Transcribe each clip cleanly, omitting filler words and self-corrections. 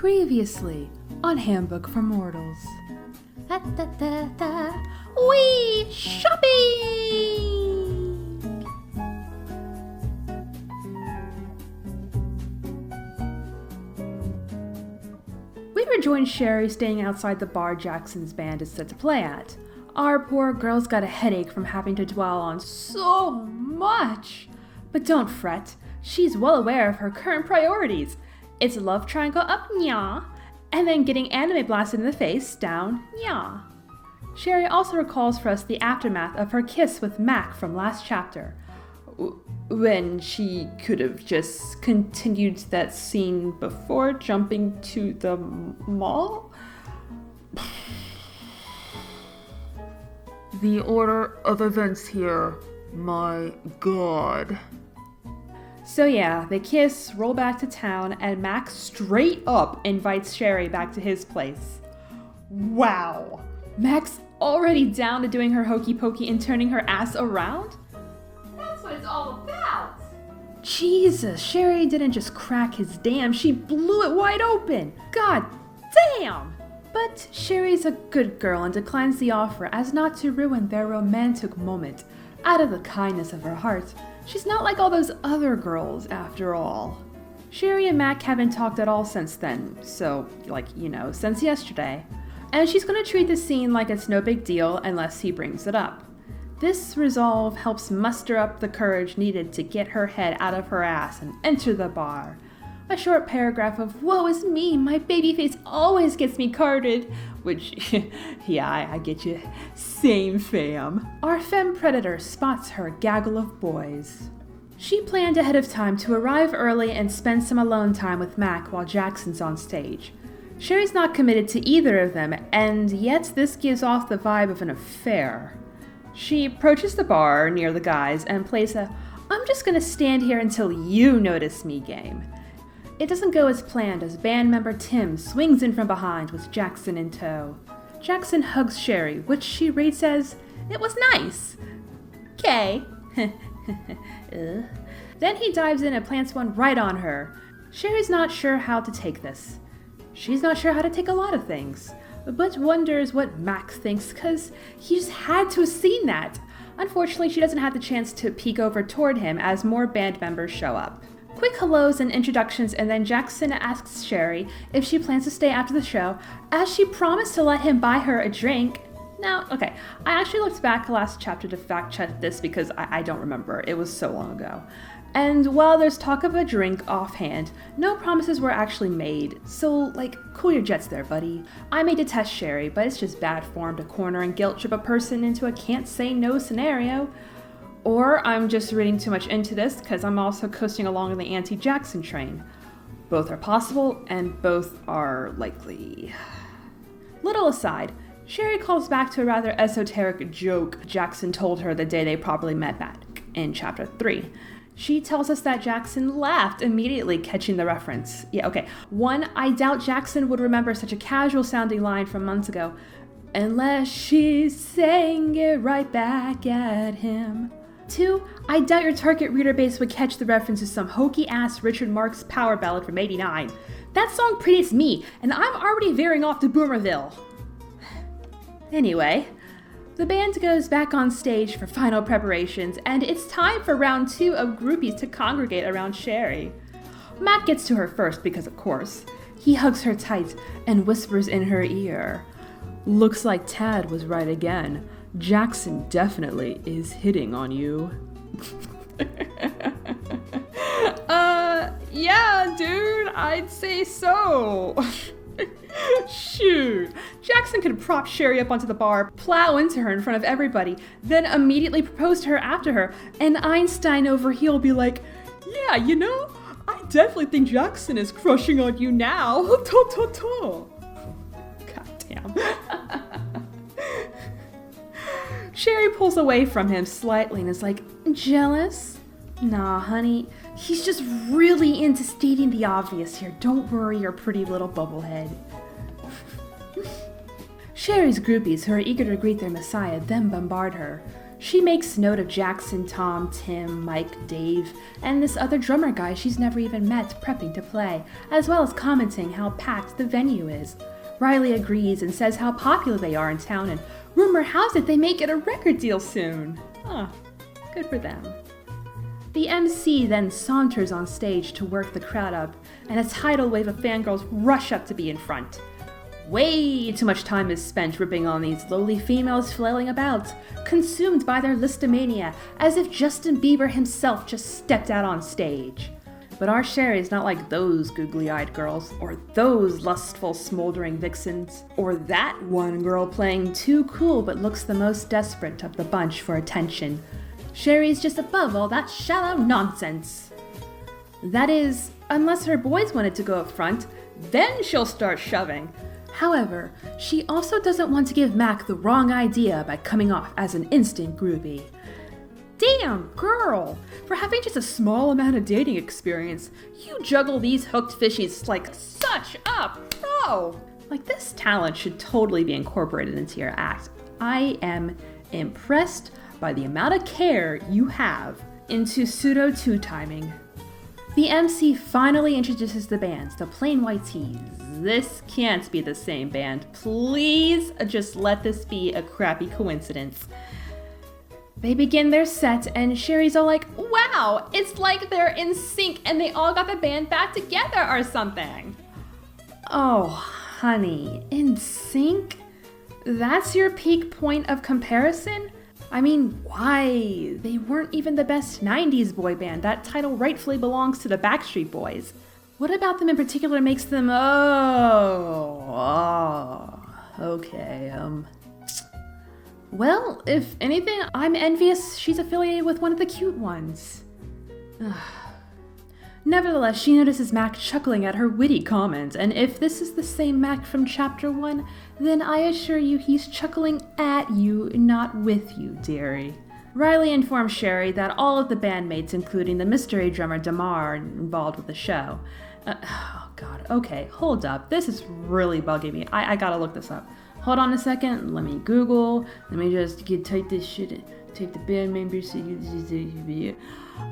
Previously on Handbook for Mortals. Wee! Shopping! We rejoin Sherry staying outside the bar Jackson's band is set to play at. Our poor girl's got a headache from having to dwell on so much. But don't fret, she's well aware of her current priorities. It's love triangle up, nya, and then getting anime blasted in the face, down, nya. Sherry also recalls for us the aftermath of her kiss with Mac from last chapter, when she could have just continued that scene before jumping to the mall. The order of events here, my god. So yeah, they kiss, roll back to town, and Mac straight up invites Sherry back to his place. Wow! Mac's already down to doing her hokey pokey and turning her ass around? That's what it's all about! Jesus, Sherry didn't just crack his dam, she blew it wide open! God damn! But Sherry's a good girl and declines the offer as not to ruin their romantic moment, out of the kindness of her heart. She's not like all those other girls, after all. Sherry and Mac haven't talked at all since then, so, since yesterday. And she's gonna treat the scene like it's no big deal unless he brings it up. This resolve helps muster up the courage needed to get her head out of her ass and enter the bar. A short paragraph of, woe is me, my baby face always gets me carded, which, yeah, I get you, same fam. Our femme predator spots her gaggle of boys. She planned ahead of time to arrive early and spend some alone time with Mac while Jackson's on stage. Sherry's not committed to either of them, and yet this gives off the vibe of an affair. She approaches the bar near the guys and plays a, I'm just gonna stand here until you notice me game. It doesn't go as planned as band member Tim swings in from behind with Jackson in tow. Jackson hugs Sherry, which she rates as, it was nice. Okay. Then he dives in and plants one right on her. Sherry's not sure how to take this. She's not sure how to take a lot of things, but wonders what Max thinks because he just had to have seen that. Unfortunately, she doesn't have the chance to peek over toward him as more band members show up. Quick hellos and introductions, and then Jackson asks Sherry if she plans to stay after the show, as she promised to let him buy her a drink. Now, okay, I actually looked back last chapter to fact check this because I don't remember, it was so long ago. And while there's talk of a drink offhand, no promises were actually made, so, cool your jets there, buddy. I may detest Sherry, but it's just bad form to corner and guilt trip a person into a can't say no scenario. Or I'm just reading too much into this because I'm also coasting along on the anti-Jackson train. Both are possible, and both are likely. Little aside, Sherry calls back to a rather esoteric joke Jackson told her the day they probably met back in Chapter 3. She tells us that Jackson laughed immediately, catching the reference. Yeah, okay. 1, I doubt Jackson would remember such a casual-sounding line from months ago, unless she's saying it right back at him. 2, I doubt your target reader base would catch the reference to some hokey-ass Richard Marx power ballad from '89. That song predates me, and I'm already veering off to Boomerville. Anyway, the band goes back on stage for final preparations, and it's time for round 2 of groupies to congregate around Sherry. Mac gets to her first because, of course, he hugs her tight and whispers in her ear, looks like Tad was right again. Jackson definitely is hitting on you. Yeah, dude, I'd say so. Shoot. Jackson could prop Sherry up onto the bar, plow into her in front of everybody, then immediately propose to her after her, and Einstein over heel be like, yeah, I definitely think Jackson is crushing on you now. God damn. Sherry pulls away from him slightly and is like, jealous? Nah, honey, he's just really into stating the obvious here. Don't worry your pretty little bubblehead. Sherry's groupies, who are eager to greet their messiah, then bombard her. She makes note of Jackson, Tom, Tim, Mike, Dave, and this other drummer guy she's never even met prepping to play, as well as commenting how packed the venue is. Riley agrees and says how popular they are in town, and rumor has it they may get a record deal soon. Good for them. The MC then saunters on stage to work the crowd up, and a tidal wave of fangirls rush up to be in front. Way too much time is spent ripping on these lowly females flailing about, consumed by their listomania, as if Justin Bieber himself just stepped out on stage. But our Sherry's not like those googly-eyed girls, or those lustful, smoldering vixens, or that one girl playing too cool but looks the most desperate of the bunch for attention. Sherry's just above all that shallow nonsense. That is, unless her boys wanted to go up front, then she'll start shoving. However, she also doesn't want to give Mac the wrong idea by coming off as an instant groupie. Damn, girl! For having just a small amount of dating experience, you juggle these hooked fishies like such a pro! Like, this talent should totally be incorporated into your act. I am impressed by the amount of care you have into pseudo-two timing. The MC finally introduces the bands, the Plain White Tees. This can't be the same band. Please just let this be a crappy coincidence. They begin their set, and Sherry's all like, wow, it's like they're in sync and they all got the band back together or something. Oh, honey, in sync? That's your peak point of comparison? I mean, why? They weren't even the best 90s boy band. That title rightfully belongs to the Backstreet Boys. What about them in particular makes them, okay, Well, if anything, I'm envious she's affiliated with one of the cute ones. Nevertheless, she notices Mac chuckling at her witty comment, and if this is the same Mac from Chapter 1, then I assure you he's chuckling at you, not with you, dearie. Riley informs Sherry that all of the bandmates, including the mystery drummer Damar, are involved with the show. Oh god, okay, hold up. This is really bugging me. I gotta look this up. Hold on a second, let me Google, let me just type this shit in. Type the band members.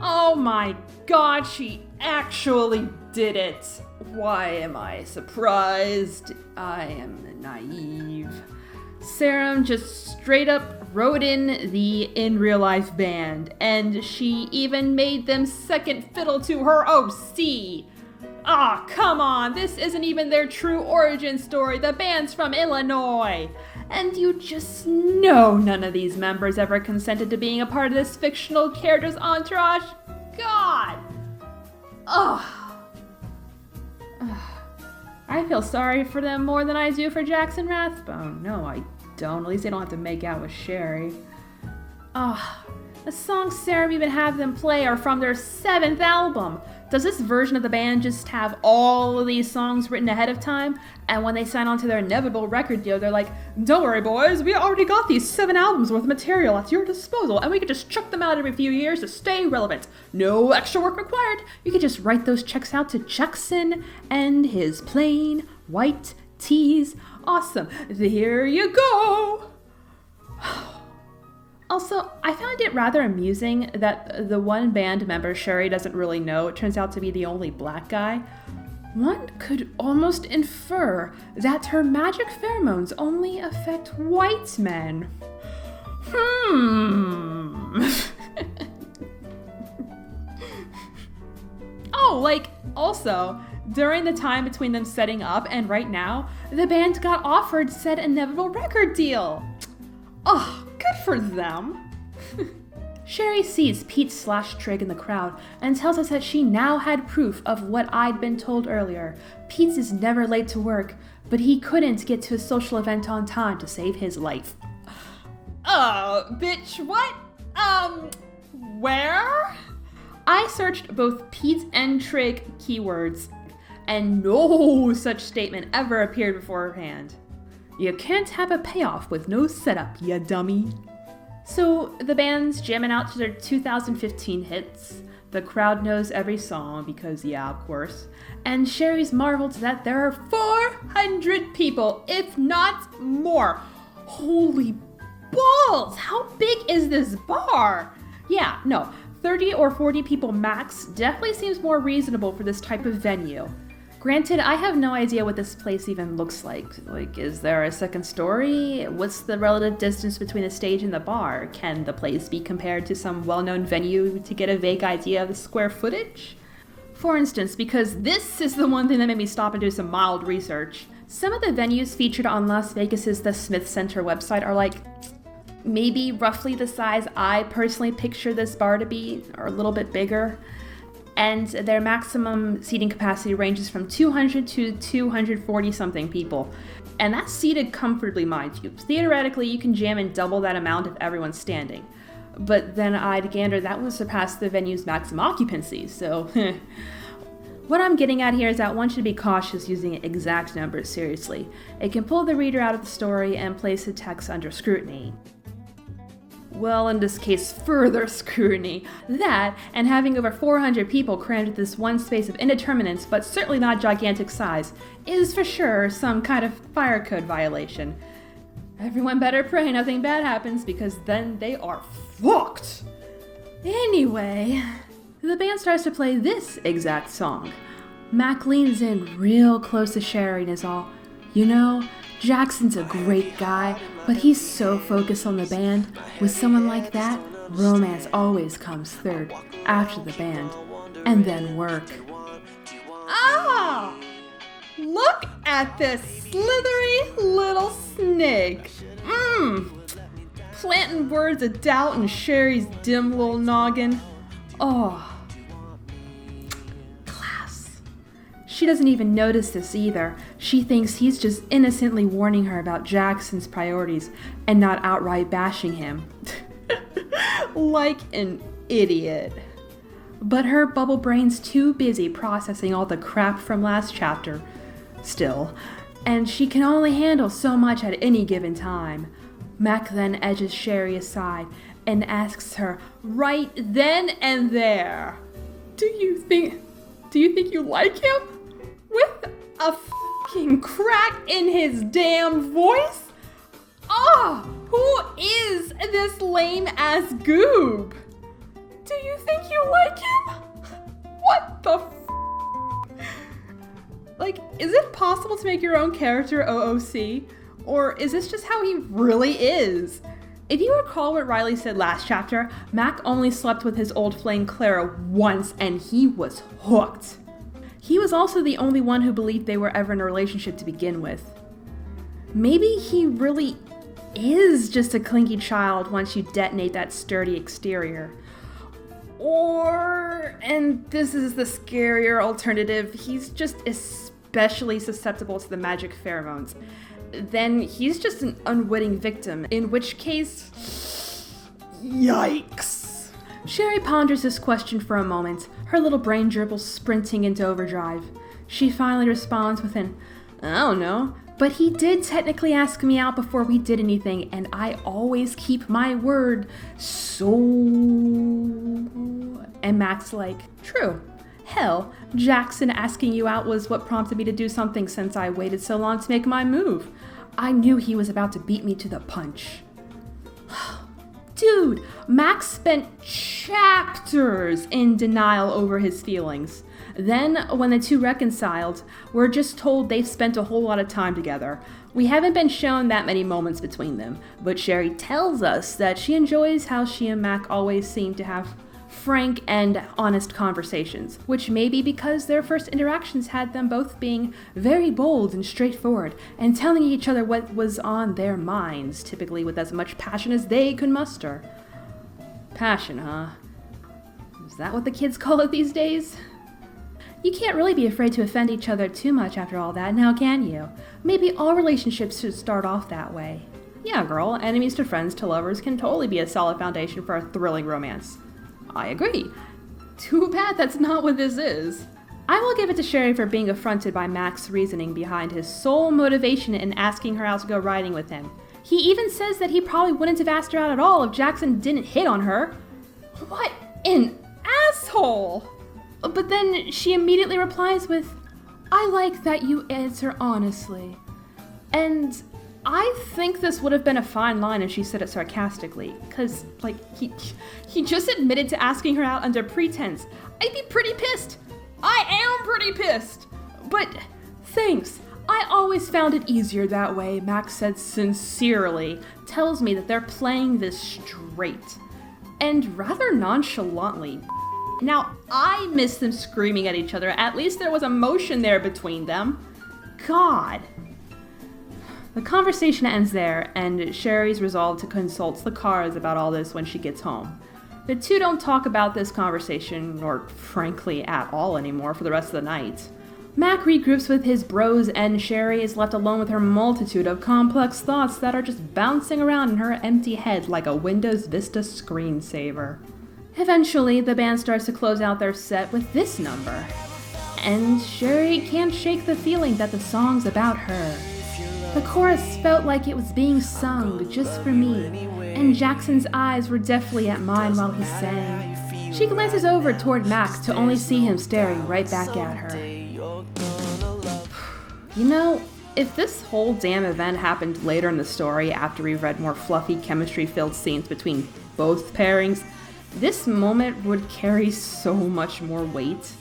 Oh my god, she actually did it! Why am I surprised? I am naive. Sarum just straight up wrote in real life band, and she even made them second fiddle to her OC. Ah, come on, this isn't even their true origin story. The band's from Illinois. And you just know none of these members ever consented to being a part of this fictional character's entourage. God. Ugh. I feel sorry for them more than I do for Jackson Rathbone. No, I don't. At least they don't have to make out with Sherry. The songs Sarah even had them play are from their 7th album. Does this version of the band just have all of these songs written ahead of time? And when they sign on to their inevitable record deal, they're like, don't worry boys, we already got these 7 albums worth of material at your disposal, and we can just chuck them out every few years to stay relevant. No extra work required. You can just write those checks out to Jackson and his Plain White Tees. Awesome. Here you go. Also, I found it rather amusing that the one band member Sherry doesn't really know turns out to be the only black guy. One could almost infer that her magic pheromones only affect white men. Also, during the time between them setting up and right now, the band got offered said inevitable record deal. Good for them. Sherry sees Pete/Trig in the crowd and tells us that she now had proof of what I'd been told earlier. Pete is never late to work, but he couldn't get to a social event on time to save his life. Bitch, what? Where? I searched both Pete and Trig keywords, and no such statement ever appeared beforehand. You can't have a payoff with no setup, ya dummy. So the band's jamming out to their 2015 hits. The crowd knows every song because, yeah, of course. And Sherry's marveled that there are 400 people, if not more. Holy balls! How big is this bar? Yeah, no, 30 or 40 people max definitely seems more reasonable for this type of venue. Granted, I have no idea what this place even looks like. Like, is there a second story? What's the relative distance between the stage and the bar? Can the place be compared to some well-known venue to get a vague idea of the square footage? For instance, because this is the one thing that made me stop and do some mild research, some of the venues featured on Las Vegas's The Smith Center website are like, maybe roughly the size I personally picture this bar to be, or a little bit bigger. And their maximum seating capacity ranges from 200 to 240 something people. And that's seated comfortably, mind you. Theoretically, you can jam in double that amount if everyone's standing. But then I'd gander that would surpass the venue's maximum occupancy, so what I'm getting at here is that one should be cautious using exact numbers seriously. It can pull the reader out of the story and place the text under scrutiny. Well, in this case, further scrutiny. That, and having over 400 people crammed into this one space of indeterminate, but certainly not gigantic size, is for sure some kind of fire code violation. Everyone better pray nothing bad happens, because then they are fucked! Anyway, the band starts to play this exact song. Mac leans in real close to Sherry and is all, "You know, Jackson's a great guy, but he's so focused on the band. With someone like that, romance always comes third, after the band, and then work." Ah! Look at this slithery little snake. Planting words of doubt in Sherry's dim little noggin. Oh. She doesn't even notice this either. She thinks he's just innocently warning her about Jackson's priorities and not outright bashing him. Like an idiot. But her bubble brain's too busy processing all the crap from last chapter still, and she can only handle so much at any given time. Mac then edges Sherry aside and asks her right then and there, Do you think you like him? With a fucking crack in his damn voice? Who is this lame-ass goob? Do you think you like him? What the Like, is it possible to make your own character OOC? Or is this just how he really is? If you recall what Riley said last chapter, Mac only slept with his old flame Clara once and he was hooked. He was also the only one who believed they were ever in a relationship to begin with. Maybe he really is just a clingy child once you detonate that sturdy exterior. Or, and this is the scarier alternative, he's just especially susceptible to the magic pheromones. Then he's just an unwitting victim, in which case, yikes. Sherry ponders this question for a moment, her little brain dribbles sprinting into overdrive. She finally responds with an, "I don't know, but he did technically ask me out before we did anything, and I always keep my word, so..." And Mac's like, "True. Hell, Jackson asking you out was what prompted me to do something since I waited so long to make my move. I knew he was about to beat me to the punch." Dude, Max spent chapters in denial over his feelings. Then, when the two reconciled, we're just told they've spent a whole lot of time together. We haven't been shown that many moments between them, but Sherry tells us that she enjoys how she and Mac always seem to have frank and honest conversations, which may be because their first interactions had them both being very bold and straightforward and telling each other what was on their minds, typically with as much passion as they could muster. Passion, huh? Is that what the kids call it these days? You can't really be afraid to offend each other too much after all that, now can you? Maybe all relationships should start off that way. Yeah, girl, enemies to friends to lovers can totally be a solid foundation for a thrilling romance. I agree. Too bad that's not what this is. I will give it to Sherry for being affronted by Mac's reasoning behind his sole motivation in asking her out to go riding with him. He even says that he probably wouldn't have asked her out at all if Jackson didn't hit on her. What an asshole! But then she immediately replies with, "I like that you answer honestly. And I think this would have been a fine line if she said it sarcastically, because, like, he just admitted to asking her out under pretense. I'd be pretty pissed. I am pretty pissed. But thanks. I always found it easier that way, Max said sincerely. Tells me that they're playing this straight. And rather nonchalantly. Now, I miss them screaming at each other. At least there was emotion there between them. God. The conversation ends there, and Sherry's resolved to consult the cards about all this when she gets home. The two don't talk about this conversation, or frankly at all anymore, for the rest of the night. Mac regroups with his bros, and Sherry is left alone with her multitude of complex thoughts that are just bouncing around in her empty head like a Windows Vista screensaver. Eventually, the band starts to close out their set with this number. And Sherry can't shake the feeling that the song's about her. The chorus felt like it was being sung just for me, and Jackson's eyes were definitely at mine while he sang. She glances over toward Max to only see him staring right back at her. You know, if this whole damn event happened later in the story after we've read more fluffy chemistry-filled scenes between both pairings, this moment would carry so much more weight.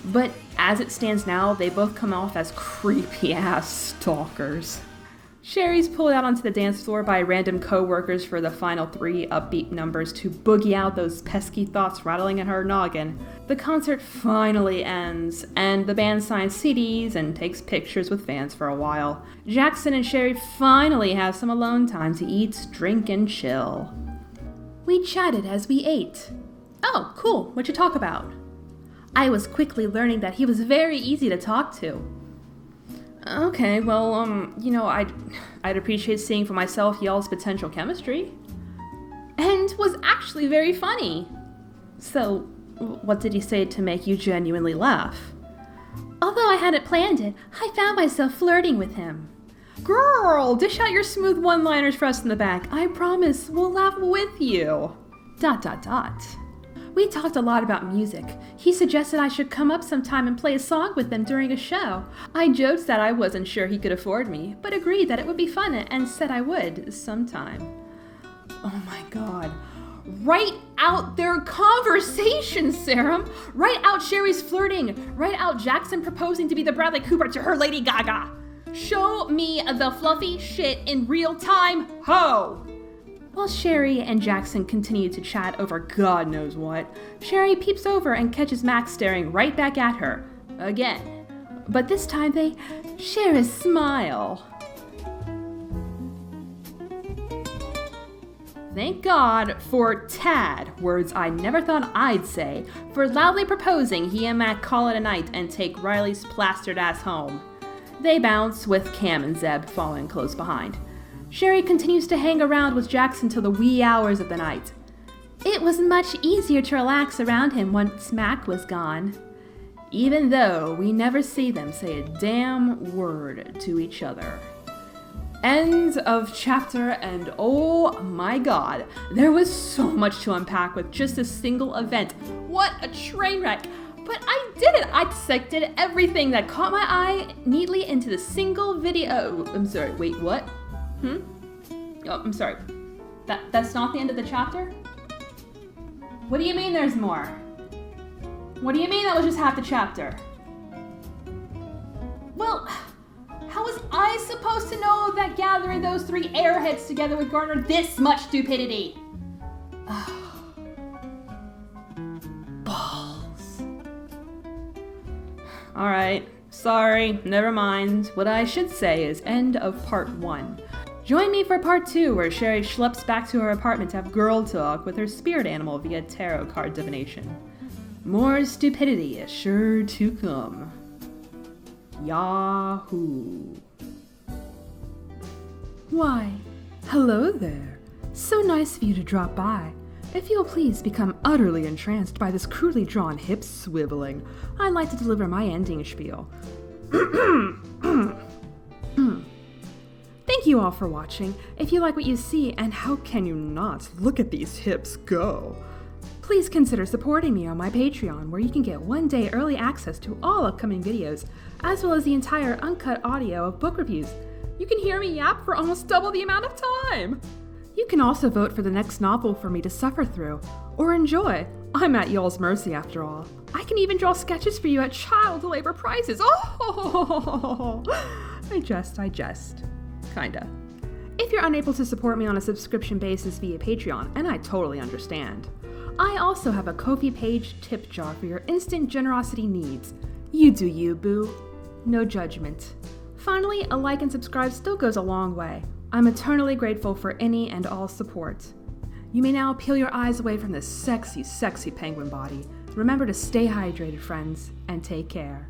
But as it stands now, they both come off as creepy-ass stalkers. Sherry's pulled out onto the dance floor by random co-workers for the final 3 upbeat numbers to boogie out those pesky thoughts rattling in her noggin. The concert finally ends, and the band signs CDs and takes pictures with fans for a while. Jackson and Sherry finally have some alone time to eat, drink, and chill. We chatted as we ate. Oh, cool. What'd you talk about? I was quickly learning that he was very easy to talk to. Okay, well, you know, I'd appreciate seeing for myself y'all's potential chemistry. And was actually very funny. So, what did he say to make you genuinely laugh? Although I hadn't planned it, I found myself flirting with him. Girl, dish out your smooth one-liners for us in the back. I promise we'll laugh with you. ... We talked a lot about music. He suggested I should come up sometime and play a song with them during a show. I joked that I wasn't sure he could afford me, but agreed that it would be fun and said I would sometime. Oh my god. Write out their conversation, Sarah. Write out Sherry's flirting. Write out Jackson proposing to be the Bradley Cooper to her Lady Gaga. Show me the fluffy shit in real time, ho! While Sherry and Jackson continue to chat over God knows what, Sherry peeps over and catches Max staring right back at her. Again. But this time they share a smile. Thank God for Tad, words I never thought I'd say, for loudly proposing he and Mac call it a night and take Riley's plastered ass home. They bounce, with Cam and Zeb following close behind. Sherry continues to hang around with Jackson till the wee hours of the night. It was much easier to relax around him once Mac was gone. Even though we never see them say a damn word to each other. End of chapter, and oh my god, there was so much to unpack with just a single event. What a train wreck! But I did it! I dissected everything that caught my eye neatly into the single video. I'm sorry, wait, what? Oh, I'm sorry. That's not the end of the chapter? What do you mean there's more? What do you mean that was just half the chapter? Well, how was I supposed to know that gathering those 3 airheads together would garner this much stupidity? Balls. Alright, sorry, never mind. What I should say is end of part 1. Join me for part 2, where Sherry schleps back to her apartment to have girl talk with her spirit animal via tarot card divination. More stupidity is sure to come. Yahoo! Why, hello there. So nice of you to drop by. If you'll please become utterly entranced by this crudely drawn hip swiveling, I'd like to deliver my ending spiel. Thank you all for watching. If you like what you see, and how can you not, look at these hips go. Please consider supporting me on my Patreon, where you can get 1 day early access to all upcoming videos, as well as the entire uncut audio of book reviews. You can hear me yap for almost double the amount of time. You can also vote for the next novel for me to suffer through or enjoy. I'm at y'all's mercy after all. I can even draw sketches for you at child labor prices. Oh, I jest. Kinda. If you're unable to support me on a subscription basis via Patreon, and I totally understand, I also have a Ko-fi page tip jar for your instant generosity needs. You do you, boo. No judgment. Finally, a like and subscribe still goes a long way. I'm eternally grateful for any and all support. You may now peel your eyes away from this sexy, sexy penguin body. Remember to stay hydrated, friends, and take care.